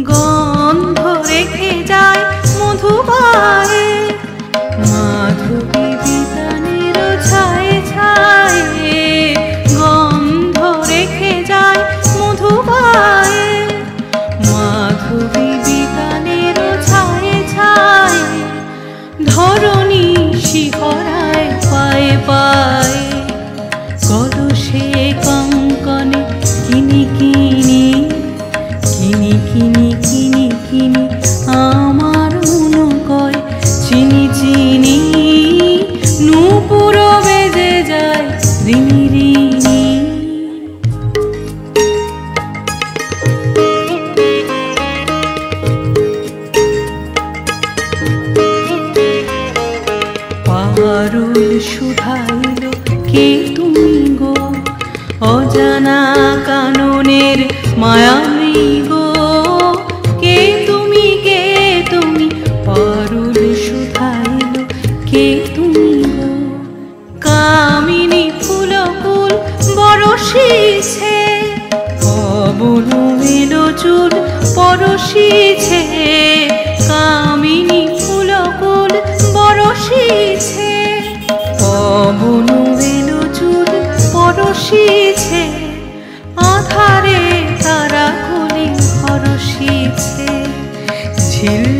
গন্ধ রেখে যায় মধুবায়ে, মাধবী বিতানের ছায়ে ছায়ে গন্ধ রেখে যায় মধুবায়ে, মাধবী বিতানের ছায়ে ছায়ে ধরণী শিহরায় পায়ে পায়ে, কলসে কঙ্কনে কিনি কিনি কিনি কিনি কিনি কিনি আমার মন কয় চিনি চিনি, নূপুর বেজে যায় রিনি রিনি। পারুল শুধাইল কে তুমি গো, অজানা কাননের মায়ামৃগ, কে তুমি কে তুমি, পারুল শুধাইল কে তুমি গো। কামিনী ফুলকুল বরষিছে, পবন এলো চুল পরশিছে, কামিনী ফুলকুল বরষিছে, পবন এলো চুল পরশিছে, আধারে তারা কলি হরষিছে, ঝিল